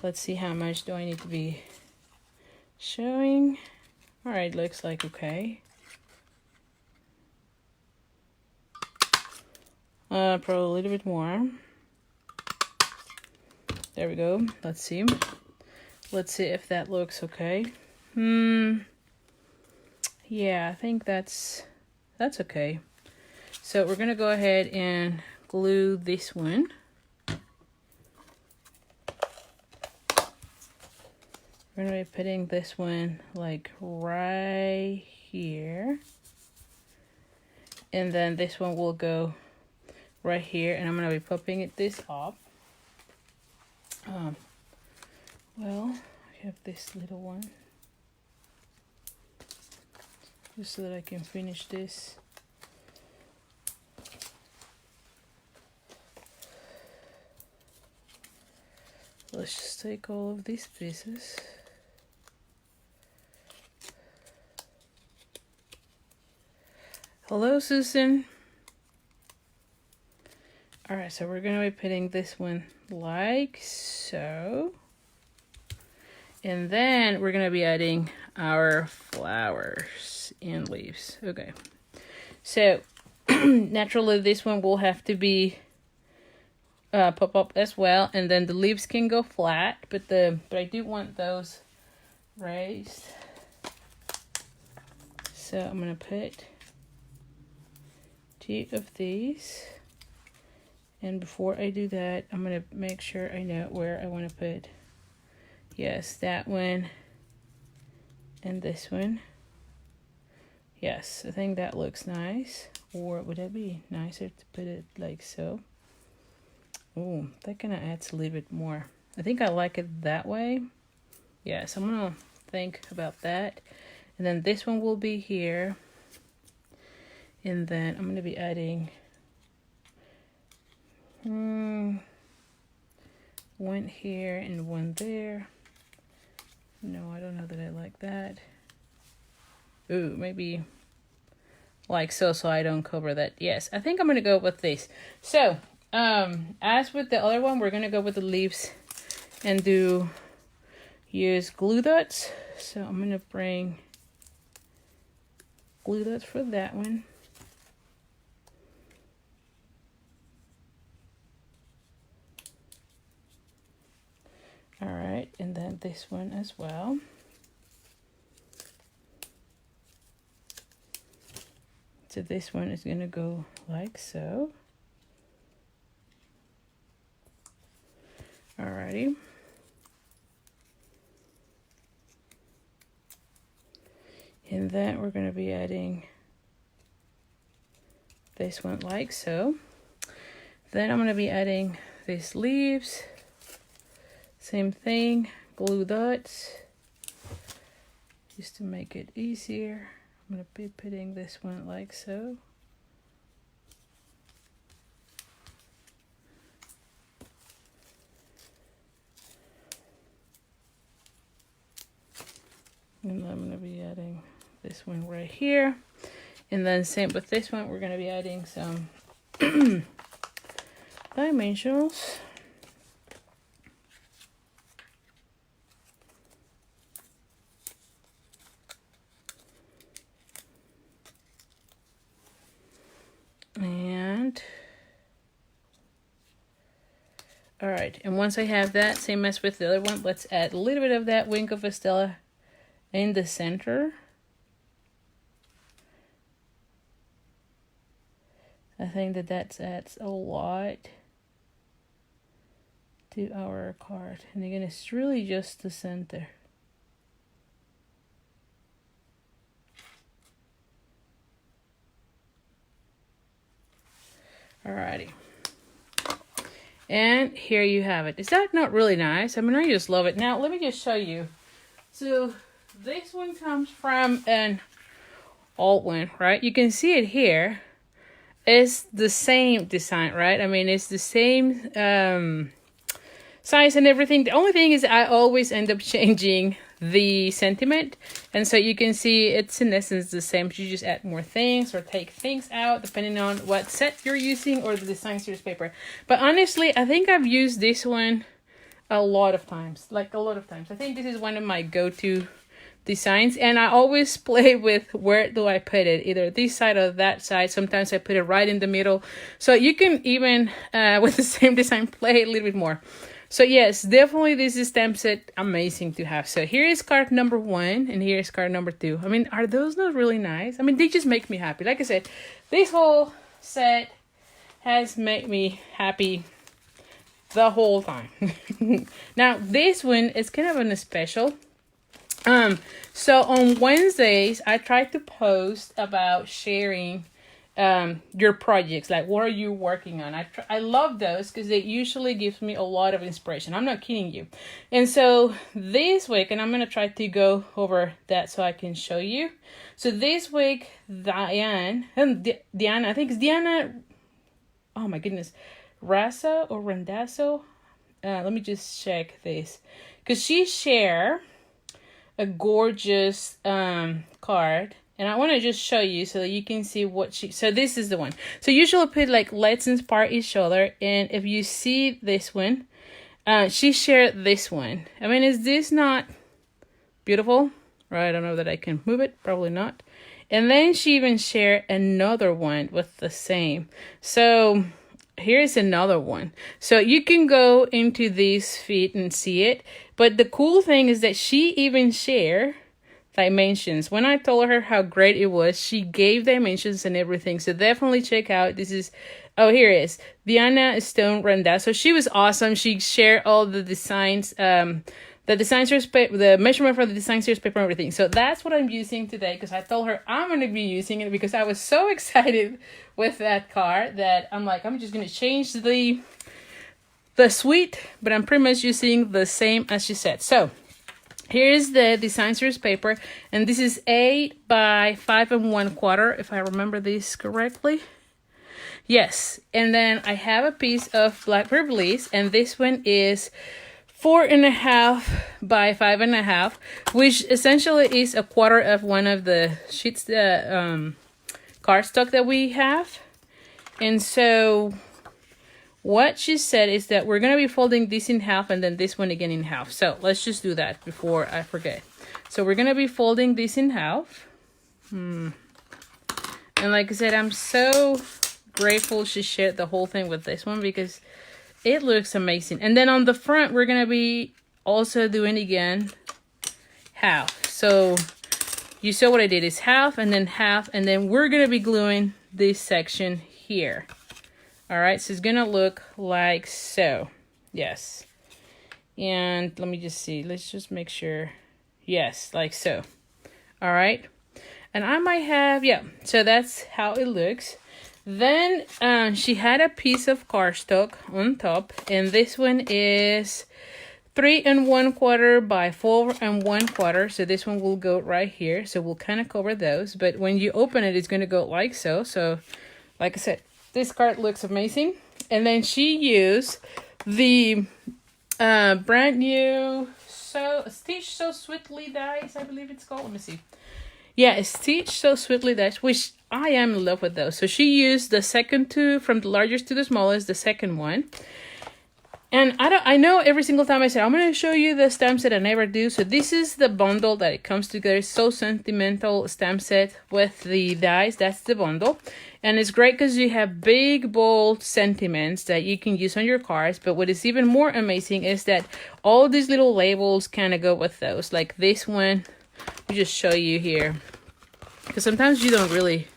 Let's see how much do I need to be showing. All right, looks like okay. Probably a little bit more. There we go. Let's see. Let's see if that looks okay. Yeah, I think that's okay. So we're gonna go ahead and glue this one. We're gonna be putting this one like right here. And then this one will go right here, and I'm gonna be popping it this up. Well, I have this little one. Just so that I can finish this. Let's just take all of these pieces. Hello, Susan. All right, so we're gonna be putting this one like so. And then we're gonna be adding our flowers and leaves. Okay, so naturally this one will have to be pop up as well, and then the leaves can go flat, but I do want those raised. So I'm gonna put 2 of these, and before I do that, I'm gonna make sure I know where I want to put. Yes, that one and this one. Yes, I think that looks nice. Or would it be nicer to put it like so? Oh, that kind of adds a little bit more. I think I like it that way. Yes, I'm gonna think about that. And then this one will be here. And then I'm gonna be adding one here and one there. No, I don't know that I like that. Ooh, maybe like so I don't cover that. Yes, I think I'm gonna go with this. So as with the other one, we're gonna go with the leaves and use glue dots. So I'm gonna bring glue dots for that one. All right, and then this one as well. So this one is gonna go like so. Alrighty. And then we're gonna be adding this one like so. Then I'm going to be adding these leaves. Same thing, glue dots. Just to make it easier, I'm going to be putting this one like so. And I'm going to be adding this one right here. And then same with this one, we're going to be adding some dimensionals. And all right, and once I have that, same as with the other one, let's add a little bit of that wing of a Stella in the center. I think that adds a lot to our card. And again, it's really just the center. Alrighty. And here you have it. Is that not really nice? I mean, I just love it. Now, let me just show you. So, this one comes from an old one, right? You can see it here. It's the same design, right? I mean, it's the same size and everything. The only thing is I always end up changing the sentiment. And so you can see it's in essence the same. You just add more things or take things out depending on what set you're using or the design series paper. But honestly, I think I've used this one a lot of times. Like a lot of times. I think this is one of my go-to designs, and I always play with where do I put it, either this side or that side. Sometimes I put it right in the middle. So you can even with the same design play a little bit more. So yes, definitely this is stamp set amazing to have. So here is card number 1 and here is card number 2. I mean, are those not really nice? I mean, they just make me happy. Like I said, this whole set has made me happy the whole time. Now this one is kind of a special. So on Wednesdays, I try to post about sharing your projects, like what are you working on. I love those because it usually gives me a lot of inspiration. I'm not kidding you. And so this week, and I'm going to try to go over that so I can show you. So this week, Diana, I think it's Diana, oh my goodness, Rasa or Randazzo. Let me just check this, because she shared a gorgeous card, and I want to just show you so that you can see what she, so this is the one. So usually put like let's inspire each other, and if you see this one, she shared this one. I mean, is this not beautiful? Right, I don't know that I can move it, probably not. And then she even shared another one with the same. So here's another one. So you can go into this feed and see it. But the cool thing is that she even shared dimensions. When I told her how great it was, she gave dimensions and everything. So definitely check out. This is, oh, here it is. Diana Stone Randazzo. She was awesome. She shared all the designs, the design series paper, the measurement for the design series paper and everything. So that's what I'm using today, because I told her I'm going to be using it because I was so excited with that card that I'm like, I'm just going to change the suite, but I'm pretty much using the same as she said. So here's the design series paper, and this is 8 by 5 1/4, if I remember this correctly. Yes, and then I have a piece of Blackberry Blaze, and this one is 4.5 by 5.5, which essentially is 1/4 of one of the sheets, the cardstock that we have. And so what she said is that we're going to be folding this in half and then this one again in half. So let's just do that before I forget. So we're going to be folding this in half. And like I said, I'm so grateful she shared the whole thing with this one because it looks amazing. And then on the front, we're going to be also doing again half. So you saw what I did is half and then we're going to be gluing this section here. All right, so it's going to look like so. Yes. And let me just see. Let's just make sure. Yes, like so. All right. And I might have, yeah. So that's how it looks. Then she had a piece of cardstock on top, and this one is 3 1/4 by 4 1/4. So this one will go right here. So we'll kind of cover those. But when you open it, it's going to go like so. So like I said, this card looks amazing. And then she used the brand new Stitch So Sweetly dies, I believe it's called. Let me see. Yeah, Stitch So Sweetly dies, which I am in love with those. So she used the second two, from the largest to the smallest, the second one. And I know every single time I say I'm going to show you the stamp set, I never do. So this is the bundle that it comes together. So Sentimental stamp set with the dies. That's the bundle. And it's great because you have big, bold sentiments that you can use on your cards. But what is even more amazing is that all these little labels kind of go with those. Like this one, I'll just show you here. Because sometimes you don't really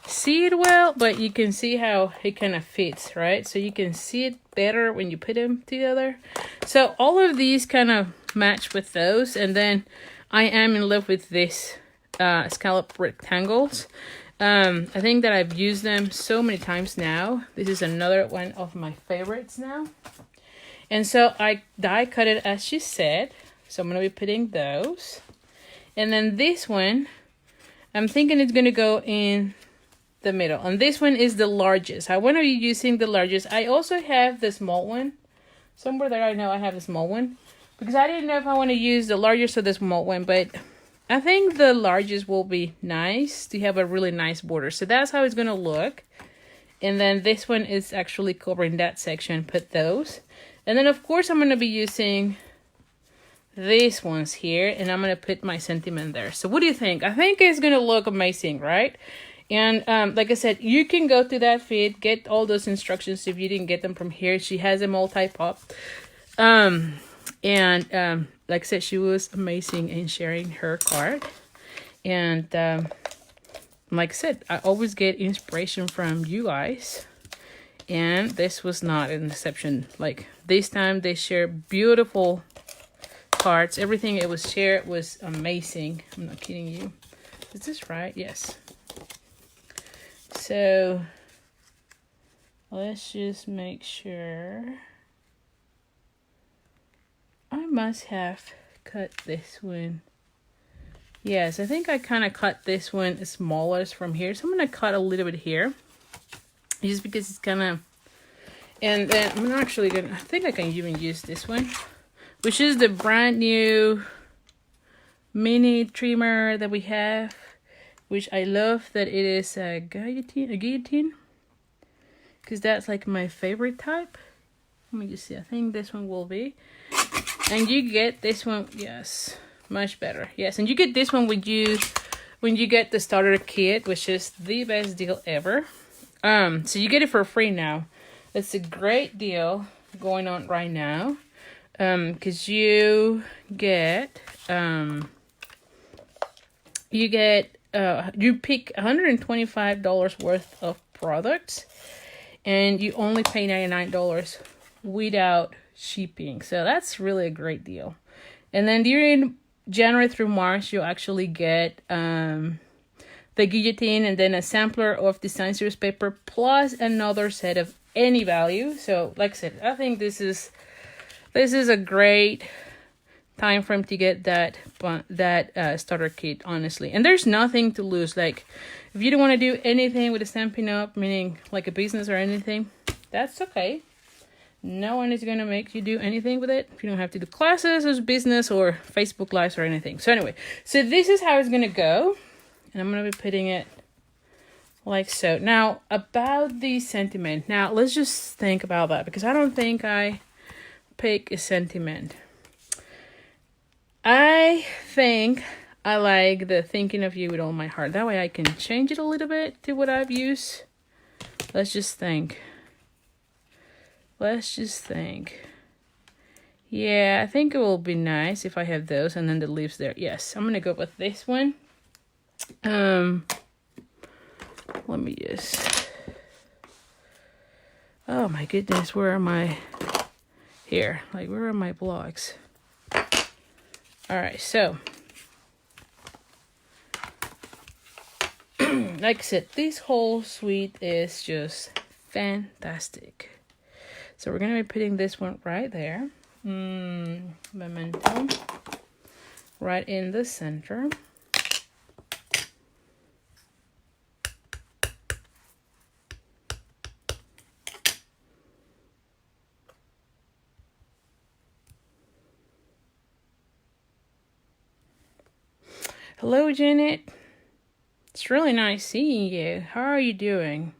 see it well, but you can see how it kind of fits, right? So you can see it better when you put them together. So all of these kind of match with those. And then I am in love with this Scalloped Rectangles. I think that I've used them so many times now. This is another one of my favorites now. And so I die cut it as she said. So I'm going to be putting those. And then this one, I'm thinking it's going to go in the middle. And this one is the largest. I want to be using the largest. I also have the small one. Somewhere there I know I have the small one. Because I didn't know if I want to use the largest or the small one. But I think the largest will be nice to have a really nice border. So that's how it's going to look. And then this one is actually covering that section. Put those. And then of course I'm going to be using these ones here. And I'm going to put my sentiment there. So what do you think? I think it's going to look amazing, right? And like I said, you can go to that feed, get all those instructions if you didn't get them from here. She has them all typed up. Like I said, she was amazing in sharing her card. And like I said, I always get inspiration from you guys. And this was not an exception. Like this time they shared beautiful cards. Everything it was shared was amazing. I'm not kidding you. Is this right? Yes. So let's just make sure. I must have cut this one. Yes, I think I kind of cut this one smallest from here. So I'm going to cut a little bit here. Just because it's kind of... And then I'm actually going to... I think I can even use this one. Which is the brand new mini trimmer that we have. Which I love that it is a guillotine. Because that's like my favorite type. Let me just see. I think this one will be. And you get this one. Yes. Much better. Yes. And you get this one when you get the starter kit. Which is the best deal ever. So you get it for free now. It's a great deal going on right now. Because you get... you pick $125 worth of products and you only pay $99 without shipping. So that's really a great deal. And then during January through March, you actually get the guillotine and then a sampler of design series paper plus another set of any value. So like I said, I think this is a great time frame to get that starter kit, honestly. And there's nothing to lose. Like if you don't want to do anything with a Stampin' Up, meaning like a business or anything, that's okay. No one is gonna make you do anything with it. You don't have to do classes or business or Facebook lives or anything. So anyway, so this is how it's gonna go, and I'm gonna be putting it like so. Now about the sentiment, now let's just think about that, because I don't think I pick a sentiment. I think I like the thinking of you with all my heart. That way I can change it a little bit to what I've used. Let's just think. Yeah, I think it will be nice if I have those and then the leaves there. Yes, I'm going to go with this one. Let me just... Oh my goodness, where are my... Here, like where are my blocks? All right, so like I said, this whole suite is just fantastic. So we're going to be putting this one right there. Memento. Right in the center. Hello, Janet. It's really nice seeing you. How are you doing?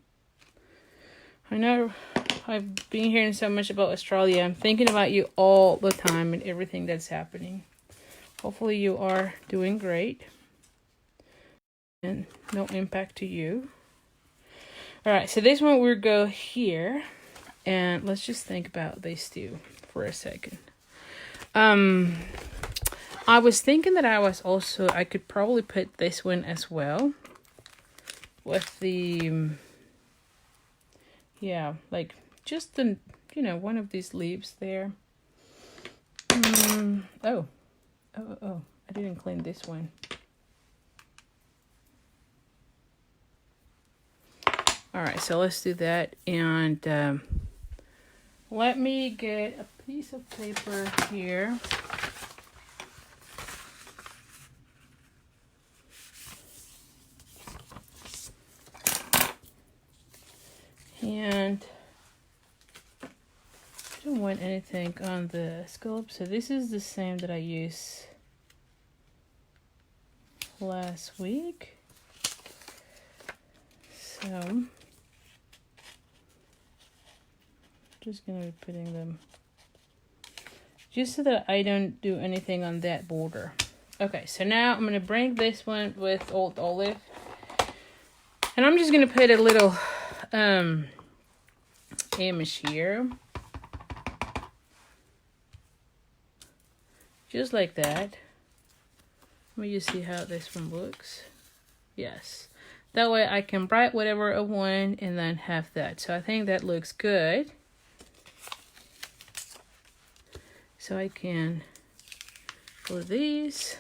I know I've been hearing so much about Australia. I'm thinking about you all the time and everything that's happening. Hopefully you are doing great. And no impact to you. Alright, so this one we'll go here. And let's just think about these two for a second. I was thinking that I could probably put this one as well. With the, yeah, like just the, one of these leaves there. Oh, I didn't clean this one. All right, so let's do that. And let me get a piece of paper here. And I don't want anything on the scallop, so this is the same that I used last week. So I'm just gonna be putting them just so that I don't do anything on that border. Okay, so now I'm gonna bring this one with Old Olive, and I'm just gonna put a little image here, just like that. Let me just see how this one looks. Yes, that way I can write whatever I want and then have that. So I think that looks good. So I can put these,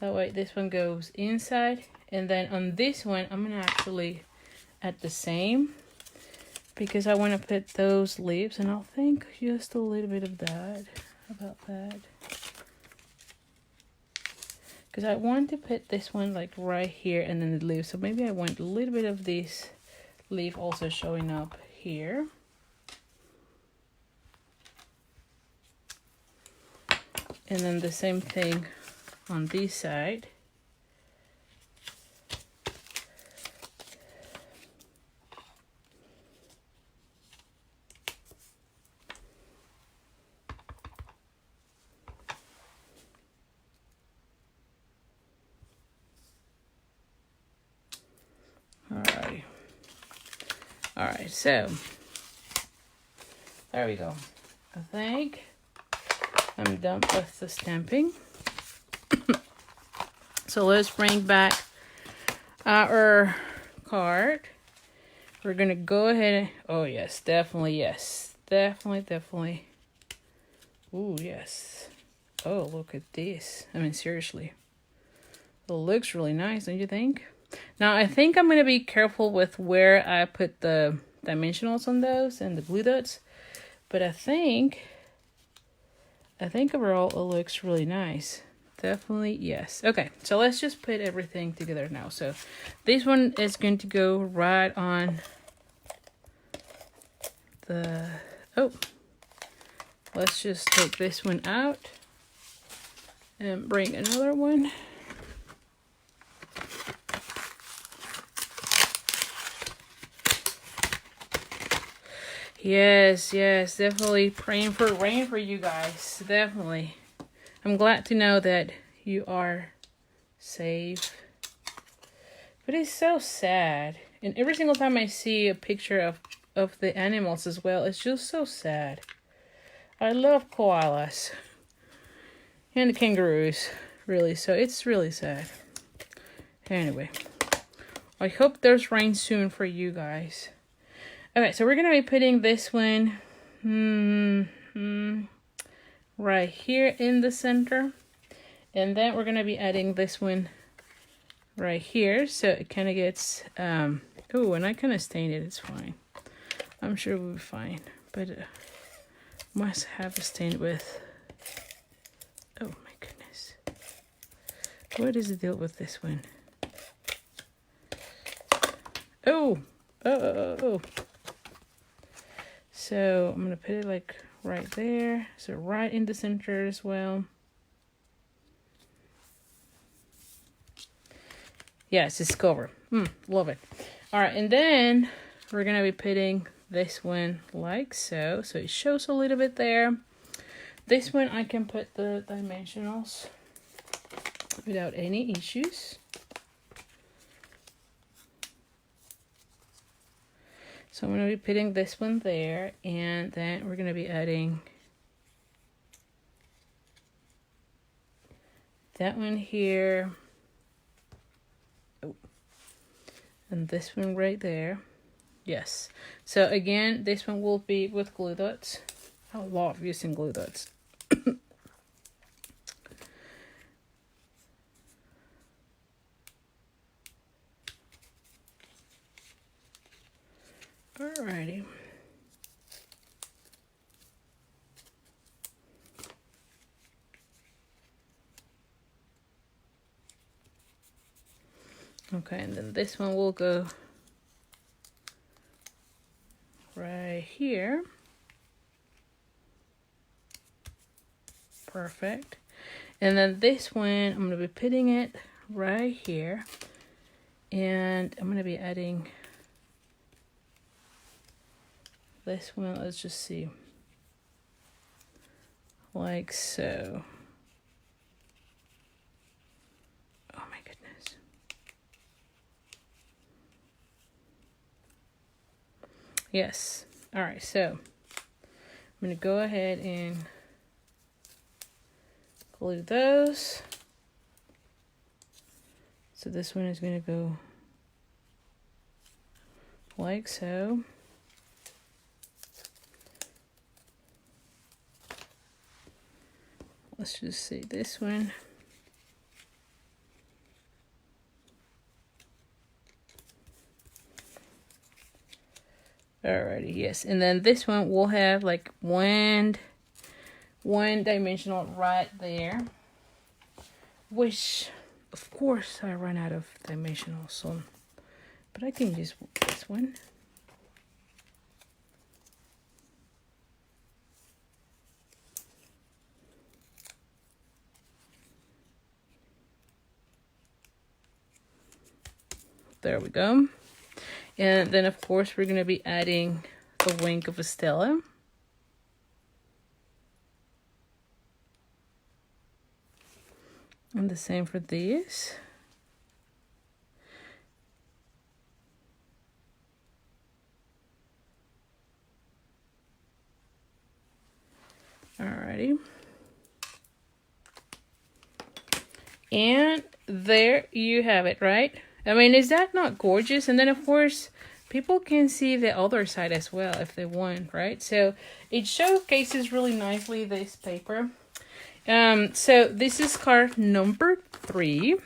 that way this one goes inside, and then on this one I'm gonna actually add the same, because I want to put those leaves, and I'll think just a little bit of that, about that. Because I want to put this one like right here and then the leaves. So maybe I want a little bit of this leaf also showing up here. And then the same thing on this side. All right, so there we go. I think I'm done with the stamping. So let's bring back our card. We're gonna go ahead and, oh yes, definitely, yes. Definitely. Ooh, yes. Oh, look at this. I mean, seriously. It looks really nice, don't you think? Now, I think I'm going to be careful with where I put the dimensionals on those and the glue dots. But I think overall it looks really nice. Definitely, yes. Okay, so let's just put everything together now. So this one is going to go right on the... Oh, let's just take this one out and bring another one. Yes, definitely praying for rain for you guys. Definitely. I'm glad to know that you are safe. But it's so sad. And every single time I see a picture of the animals as well, it's just so sad. I love koalas. And the kangaroos, really. So it's really sad. Anyway. I hope there's rain soon for you guys. Okay, so we're going to be putting this one right here in the center. And then we're going to be adding this one right here, so it kind of gets, oh, and I kind of stained it, it's fine. I'm sure we'll be fine, but must have stained with, oh my goodness. What is the deal with this one? Oh. So I'm gonna put it like right there, so right in the center as well. Yes, it's covered. Love it. All right, and then we're gonna be putting this one like so, so it shows a little bit there. This one I can put the dimensionals without any issues. So I'm going to be putting this one there, and then we're going to be adding that one here. Oh. And this one right there. Yes. So again, this one will be with glue dots. I love using glue dots. Alrighty. Okay, and then this one will go right here. Perfect. And then this one, I'm going to be putting it right here. And I'm going to be adding this one, let's just see, like so. Oh my goodness. Yes. All right, so I'm going to go ahead and glue those. So this one is going to go like so. Let's just see this one. Alrighty, yes. And then this one will have like one dimensional right there. Which, of course, I ran out of dimensional, so, but I can use this one. There we go. And then, of course, we're going to be adding the wing of a Stella. And the same for these. Alrighty. And there you have it, right? I mean, is that not gorgeous? And then, of course, people can see the other side as well if they want, right? So it showcases really nicely this paper. So this is card number 3.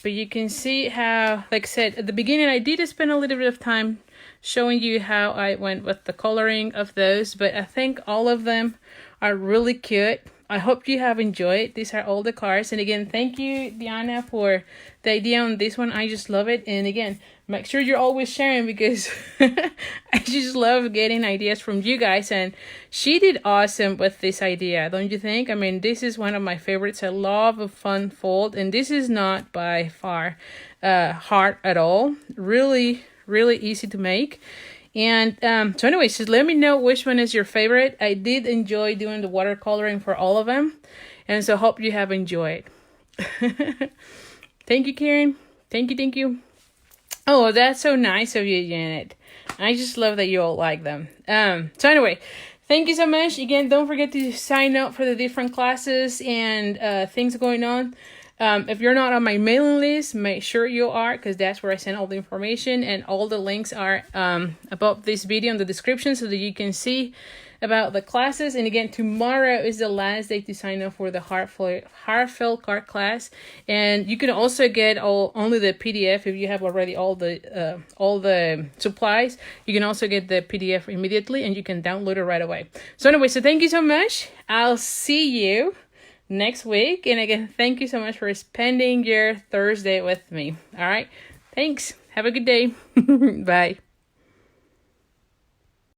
But you can see how, like I said, at the beginning, I did spend a little bit of time showing you how I went with the coloring of those. But I think all of them are really cute. I hope you have enjoyed. These are all the cards. And again, thank you, Diana, for the idea on this one. I just love it. And again, make sure you're always sharing because I just love getting ideas from you guys. And she did awesome with this idea, don't you think? I mean, this is one of my favorites. I love a fun fold. And this is not by far hard at all. Really, really easy to make. And so anyways, just let me know which one is your favorite. I did enjoy doing the watercoloring for all of them. And so hope you have enjoyed. Thank you, Karen. Thank you. Oh, that's so nice of you, Janet. I just love that you all like them. So anyway, thank you so much. Again, don't forget to sign up for the different classes and things going on. If you're not on my mailing list, make sure you are, because that's where I send all the information, and all the links are above this video in the description so that you can see about the classes. And again, tomorrow is the last day to sign up for the heartfelt card class. And you can also get only the PDF if you have already all the supplies. You can also get the PDF immediately and you can download it right away. So anyway, so thank you so much. I'll see you next week. And again, thank you so much for spending your Thursday with me. All right. Thanks. Have a good day. Bye.